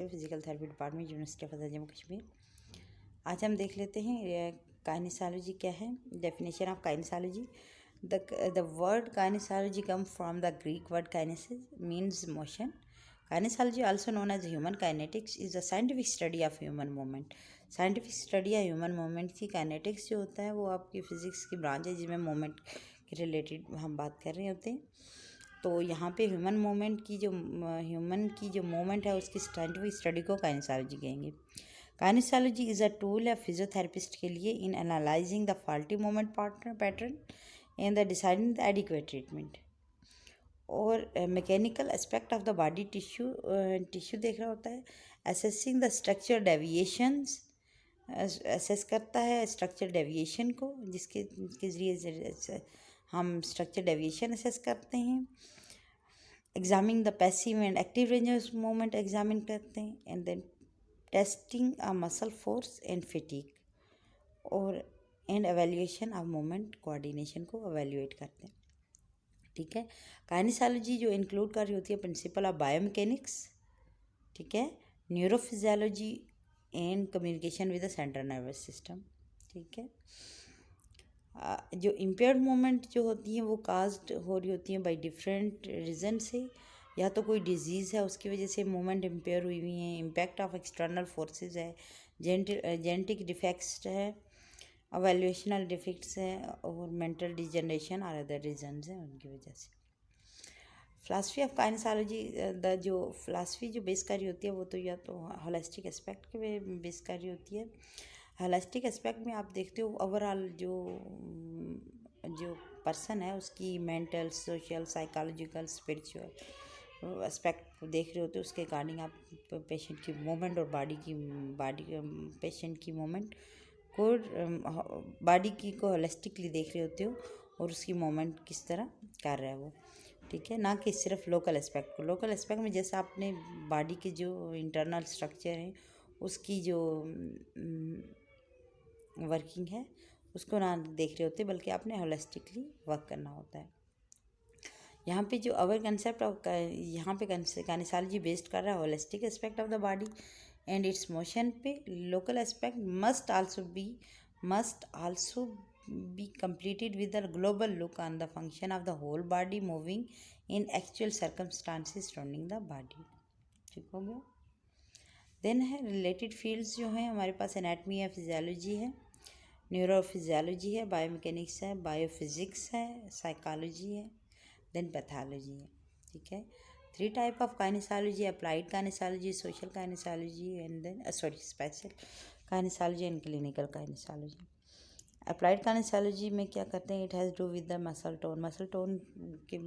Physical therapy department, university of Jammu Kashmir. आज हम देख लेते हैं काइनेसोलॉजी क्या है। Definition of काइनेसोलॉजी: the word kinesiology comes from the Greek word kinesis, means motion. Kinesiology, also known as human kinetics, is a scientific study of human movement. Scientific study है human movement की। Kinetics जो होता है वो आपकी physics की branch है जिसमें मूवमेंट के रिलेटेड हम बात कर रहे होते हैं। तो यहाँ पे ह्यूमन की जो मूवमेंट है उसकी साइंटिफिक स्टडी को काइनेसोलॉजी कहेंगे। काइनेसोलॉजी इज़ अ टूल है फिजियोथेरेपिस्ट के लिए in analysing the faulty movement pattern and the deciding the adequate treatment. और mechanical aspect of the body tissue देख रहा होता है। Assessing the structure deviations, assess करता है स्ट्रक्चर डेविएशन को, जिसके ज़रिए हम स्ट्रक्चर डेविएशन असेस करते हैं। Examining the passive and active range of movement examine करते हैं। And then testing a muscle force and fatigue, और and evaluation of movement coordination को एवेल्यूएट करते हैं। ठीक है। काइनेसोलॉजी जो इंक्लूड कर रही होती है प्रिंसिपल ऑफ बायोमैकेनिक्स, ठीक है, neurophysiology and communication with the central nervous system. ठीक है। जो इम्पेयर्ड मूवमेंट जो होती हैं वो काज्ड हो रही होती हैं बाय डिफरेंट रीज़न से। या तो कोई डिजीज़ है उसकी वजह से मूवमेंट इम्पेयर हुई हुई हैं, इम्पैक्ट ऑफ एक्सटर्नल फोर्सेस है, जेनेटिक डिफेक्ट्स है, एवेल्यूएशनल डिफेक्ट्स हैं, और मेंटल डिजनरेशन और अदर रीजंस हैं उनकी वजह से। फ़िलासफ़ी ऑफ काइनेसोलॉजी, जो फ़िलासफ़ी जो बेस कर रही होती है वो तो या तो होलिस्टिक एस्पेक्ट के बेस कर रही होती है। होलिस्टिक एस्पेक्ट में आप देखते हो ओवरऑल जो पर्सन है उसकी mental, social, psychological, spiritual aspect देख रहे होते हो। उसके अकॉर्डिंग आप पेशेंट की मूवमेंट और पेशेंट की मूवमेंट को को होलिस्टिकली देख रहे होते हो, और उसकी मूवमेंट किस तरह कर रहा है वो। ठीक है, ना कि सिर्फ लोकल एस्पेक्ट को। लोकल एस्पेक्ट में जैसे आपने बॉडी के जो इंटरनल स्ट्रक्चर हैं उसकी जो वर्किंग है उसको ना देख रहे होते, बल्कि आपने होलिस्टिकली वर्क करना होता है। यहाँ पे जो अवर कंसेप्ट ऑफ यहाँ पे काइनेसोलॉजी बेस्ड कर रहा है holistic aspect of the body and its motion पे। Local aspect must also be completed with a global look on the function of the whole body moving in actual circumstances surrounding the body। ठीक हो गया। Then है related fields जो हैं हमारे पास, anatomy है, फिजियोलॉजी है, न्यूरोफिजियोलॉजी है, बायोमैकेनिक्स है, बायोफिजिक्स है, साइकोलॉजी है, देन पैथोलॉजी है। ठीक है। 3 type of kinesiology: applied kinesiology, social kinesiology and then special kinesiology and clinical kinesiology. Applied kinesiology में क्या करते हैं? It has do with the muscle tone के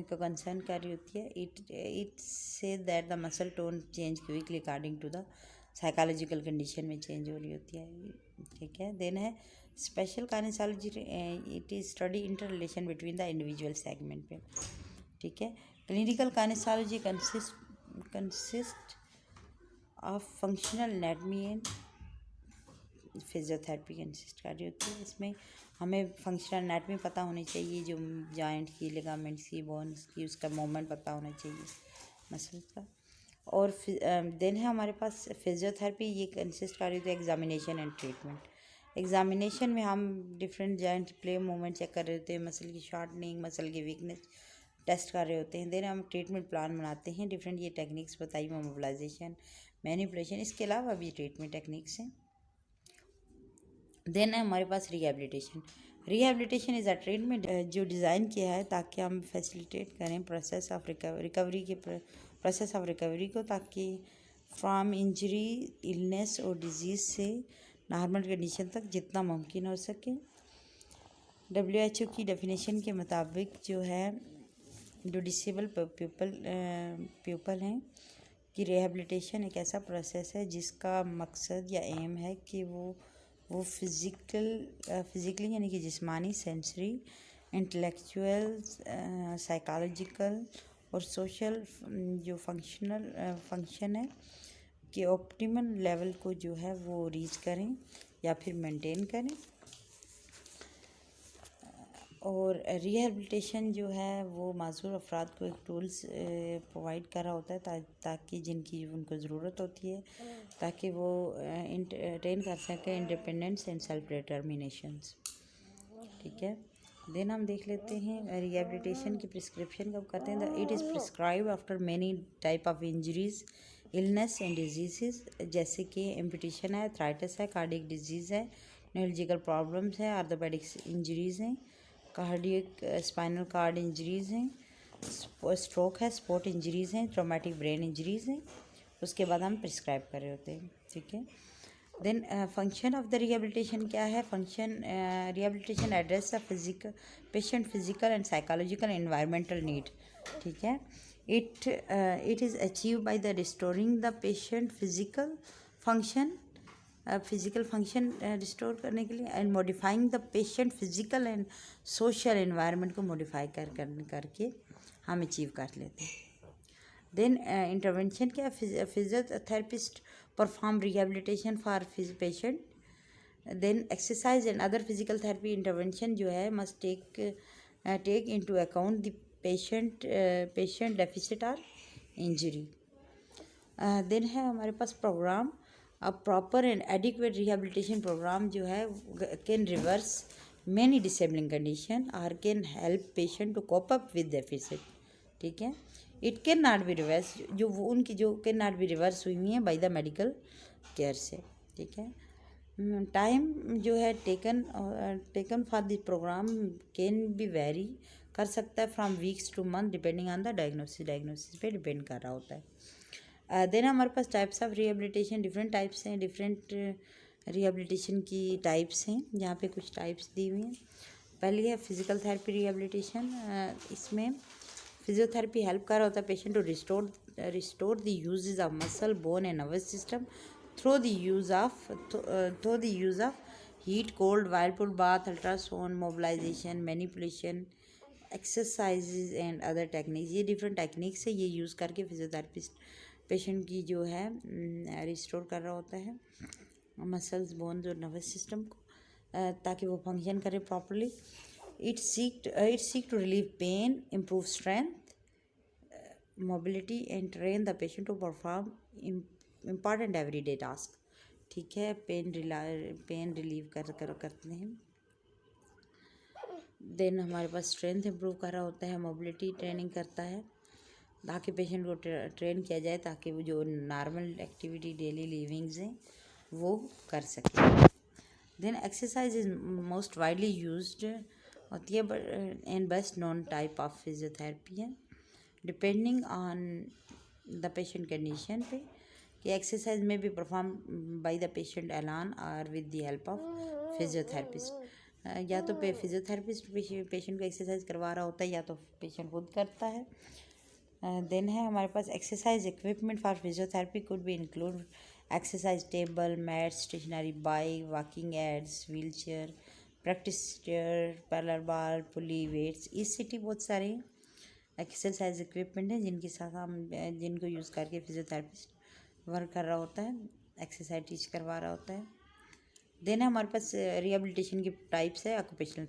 को कंसर्न कर रही होती है। It say that the muscle tone change quickly according to the psychological condition में चेंज हो रही होती है। ठीक है। देन है special काइनेसोलॉजी, it is study inter relation between the individual segment पे। ठीक है। Clinical काइनेसोलॉजी consist of functional anatomy and physiotherapy consist कर रही होती है। इसमें हमें फंक्शनल एनाटमी पता होनी चाहिए, जो जॉइंट की, लिगामेंट्स की, बोन्स की, उसका मूवमेंट पता होना चाहिए, मसल्स का। और देन है हमारे पास फिजियोथेरेपी, ये कंसिस्ट कर रही होती है एग्जामिनेशन एंड ट्रीटमेंट। एग्जामिनेशन में हम different joint play movement check कर रहे होते हैं, मसल की शॉर्टनिंग, मसल की वीकनेस टेस्ट कर रहे होते हैं। देन हम ट्रीटमेंट प्लान बनाते हैं। डिफरेंट ये टेक्निक्स बताई, मोबिलाइजेशन, मैनिपुलेशन, इसके अलावा भी ट्रीटमेंट टेक्निक्स हैं। देन है हमारे पास रिहेबिलिटेशन इज़ अ ट्रीटमेंट जो डिज़ाइन किया है ताकि हम फैसिलिटेट करें प्रोसेस ऑफ रिकवरी को, ताकि फ्रॉम इंजरी, इलनेस और डिजीज़ से नॉर्मल कंडीशन तक जितना मुमकिन हो सके। WHO की डेफिनेशन के मुताबिक जो है जो डिसेबल पीपल हैं कि रिहेबिलिटेशन एक ऐसा प्रोसेस है जिसका मकसद या एम है कि वो फिज़िकली यानी कि जिस्मानी, सेंसरी, इंटेलेक्चुअल, साइकोलॉजिकल और सोशल जो फंक्शन है कि ऑप्टिमल लेवल को जो है वो रीच करें या फिर मेंटेन करें। और रिहैबिलिटेशन जो है वो माज़ूर अफराद को एक टूल्स प्रोवाइड कर रहा होता है ताकि जिनकी उनको ज़रूरत होती है ताकि वो ट्रेन कर सकें इंडिपेंडेंस एंड सेल्फ डिटर्मिनेशंस। ठीक है, देन हम देख लेते हैं रिहैबिलिटेशन की प्रिस्क्रिप्शन कब करते हैं। It is prescribe after many type of injuries illness and disease, जैसे कि एम्पुटेशन है, आर्थराइटिस है, कार्डियक डिजीज़ है, न्यूरोलॉजिकल प्रॉब्लम्स है, आर्थोपेडिक इंजरीज़ हैं, कार्डियक स्पाइनल कार्ड इंजरीज़ हैं, स्ट्रोक है, स्पोर्ट इंजरीज़ हैं, ट्रॉमेटिक ब्रेन इंजरीज़ हैं। उसके बाद हम प्रिस्क्राइब कर रहे होते हैं। ठीक है, then function of the rehabilitation क्या है। Function rehabilitation address the physical patient physical and psychological environmental need. ठीक है, it is achieve by the restoring the patient physical function restore करने के लिए and modifying the patient physical and social environment को modify करके हम achieve कर लेते हैं। देन इंटरवेंशन क्या, physiotherapist perform rehabilitation for patient. Then exercise and other physical therapy intervention जो है must take into account the patient deficit और इंजरी। देन है हमारे पास programme, a proper and adequate rehabilitation programme जो है can reverse many disabling condition और can help patient to cope up with deficit. ठीक है, it can not be reverse, जो वो उनकी जो कैन नॉट बी रिवर्स हुई हैं बाय द मेडिकल केयर से। ठीक है, टाइम जो है taken for this programme can be vary कर सकता है from weeks to month depending on the diagnosis पे डिपेंड कर रहा होता है। देन हमारे पास types of rehabilitation different types हैं, डिफरेंट रिहेबिलिटेशन की टाइप्स हैं। यहाँ पे कुछ टाइप्स दी हुई हैं। पहली है फिजिकल थेरेपी रिहेबिलिटेशन। इसमें फिजियोथेरेपी हेल्प कर रहा होता है patient to restore the uses of muscle bone and nervous system through the use of heat cold whirlpool bath ultrasound mobilisation manipulation exercises and other techniques. ये different techniques है, ये use करके physiotherapist patient की जो है restore कर रहा होता है मसल्स बोन्स और नर्वस सिस्टम को ताकि वो फंक्शन करे properly. It seek to relieve pain, improve strength, mobility and train the patient to perform important everyday task। ठीक है, पेन रिलीव करते हैं। देन हमारे पास स्ट्रेंथ इम्प्रूव कर रहा होता है, मोबिलिटी ट्रेनिंग करता है ताकि पेशेंट को ट्रेन किया जाए ताकि वो जो नॉर्मल एक्टिविटी डेली लिविंग्स हैं वो कर सके। Then exercise is most widely used होती है and best known type of physiotherapy है depending on the patient condition पे कि एक्सरसाइज में भी perform by the patient alone or with the help of physiotherapist. या तो फिजियोथेरेपिस्ट पेशेंट को एक्सरसाइज करवा रहा होता है या तो पेशेंट खुद करता है। देन है हमारे पास exercise equipment for physiotherapy could be include exercise table, mat, stationary bike, walking aids, wheel chair, practice chair, parallel bar, pulley, weights. इस सिटी बहुत सारे एक्सरसाइज इक्विपमेंट हैं जिनको यूज़ करके फिजियोथेरेपिस्ट वर्क कर रहा होता है, एक्सरसाइज टीच करवा रहा होता है। देन हमारे पास रिहेबिलिटेशन की टाइप्स है। ऑक्यूपेशनल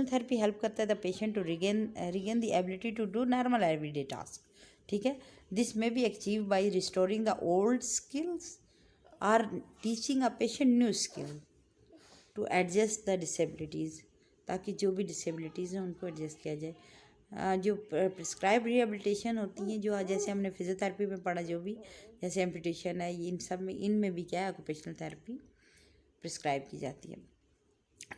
थेरेपी हेल्प करता है the patient to regain the ability to do normal everyday task. ठीक है, this may be achieve by restoring the old skills और teaching a patient new skill to adjust the disabilities, ताकि जो भी disabilities हैं उनको एडजस्ट किया जाए। जो प्रिस्क्राइब रिहेबिलिटेशन होती हैं जो जैसे हमने फिजियोथेरेपी में पढ़ा, जो भी जैसे एम्पुटेशन है, इन सब में इनमें भी क्या है ऑक्यूपेशनल थेरेपी प्रिस्क्राइब की जाती है।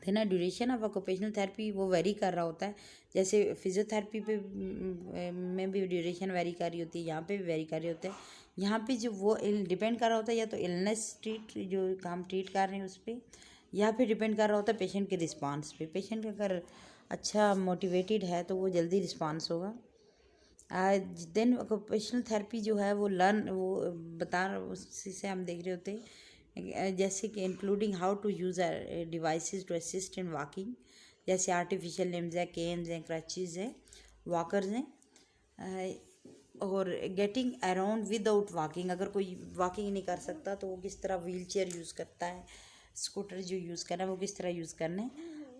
Then duration of occupational therapy वो वेरी कर रहा होता है, जैसे फिजियोथेरेपी पे में भी ड्यूरेशन वेरी कर रही होती है, यहाँ पे भी वेरी कर रही होते हैं। यहाँ पे जो वो डिपेंड कर रहा होता है या तो इलनेस जो हम ट्रीट कर रहे हैं उस पर, या फिर डिपेंड कर रहा होता है पेशेंट के रिस्पांस पे। पेशेंट अगर अच्छा मोटिवेटेड है तो वो जल्दी रिस्पांस होगा। देन ऑक्यूपेशनल थेरेपी जो है वो उसी से हम देख रहे होते हैं जैसे कि including how to use devices to assist in walking, जैसे आर्टिफिशियल लिम्स है, केन्स हैं, क्रचेज़ हैं, वॉकर्स हैं, और गेटिंग अराउंड विदाउट वॉकिंग। अगर कोई वॉकिंग नहीं कर सकता तो वो किस तरह व्हील चेयर यूज़ करता है, स्कूटर जो यूज़ करना है वो किस तरह यूज़ करना है,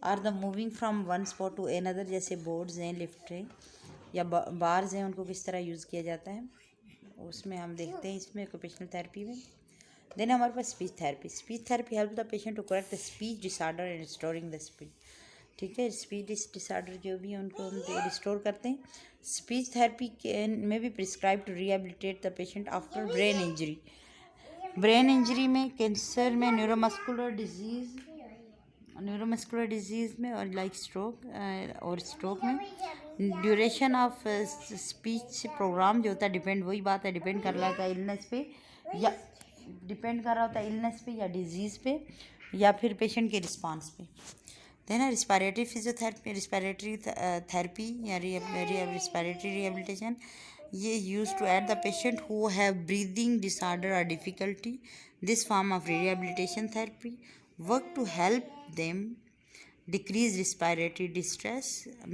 or the moving from one spot to another, जैसे बोर्ड्स हैं, लिफ्ट हैं या बार्स हैं, उनको किस तरह यूज़ किया जाता है, उसमें हम देखते हैं इसमें ऑक्यूपेशनल थेरेपी में। देन हमारे पास speech therapy help the patient to correct the speech disorder and restoring the speech. ठीक है, स्पीच डिसऑर्डर जो भी है उनको हम रिस्टोर करते हैं। स्पीच थेरेपी में भी prescribe to rehabilitate the patient after brain injury. Brain injury में, कैंसर में, न्यूरोमस्कुलर डिजीज़ में और लाइक स्ट्रोक में ड्यूरेशन ऑफ स्पीच प्रोग्राम जो होता है डिपेंड, वही बात है, डिपेंड कर रहा होता है इलनेस पे या डिजीज़ पे या फिर पेशेंट के रिस्पांस पे। Then respiratory physiotherapy, respiratory therapy या रिस्पायरेटरी रिहेबिलिटेशन, ये use to aid the patient who have breathing disorder और difficulty. This form of rehabilitation therapy work to help them decrease respiratory distress,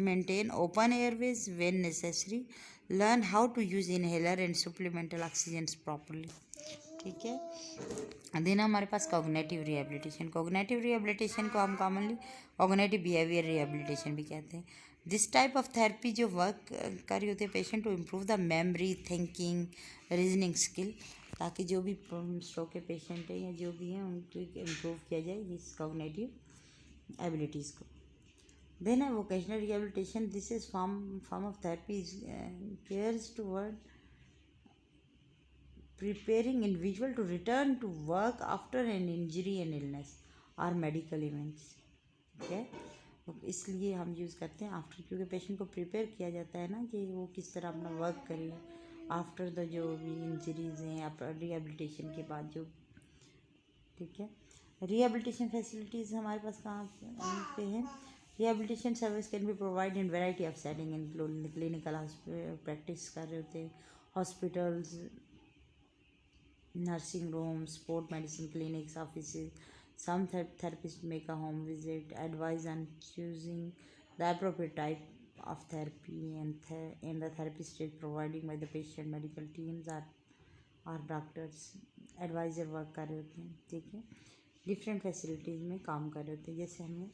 maintain open airways when necessary, learn how to use inhaler and supplemental oxygen properly। ठीक है। Then हमारे पास cognitive rehabilitation को हम commonly cognitive behaviour rehabilitation भी कहते हैं। This type of therapy जो work कर रही होती है patient to improve the memory, thinking, reasoning skill, ताकि जो भी स्ट्रोक के पेशेंट हैं या जो भी हैं उनको इम्प्रूव किया जाए इस कॉग्निटिव एबिलिटीज़ को। देन है vocational rehabilitation, this is form of therapy cares toward preparing individual to return to work after an injury and illness or medical events। ठीक है, तो इसलिए हम यूज़ करते हैं आफ्टर, क्योंकि पेशेंट को प्रिपेयर किया जाता है ना कि वो किस तरह अपना वर्क करे आफ्टर द जो भी इंजरीज हैं या रिहेबिलिटेशन के बाद जो। ठीक है, रिहेबिलिटेशन फैसिलिटीज़ हमारे पास कहाँ पे हैं। Rehabilitation service can be provide in variety of setting, including clinical practice कर रहे होते हैं, hospitals, nursing rooms, sport medicine clinics, offices. Some therapists make a home visit, advise on choosing the appropriate type of therapy, and the therapist is providing by the patient medical teams or doctors, advisor work कर रहे होते हैं। ठीक है, different facilities में काम कर रहे होते हैं। जैसे हमें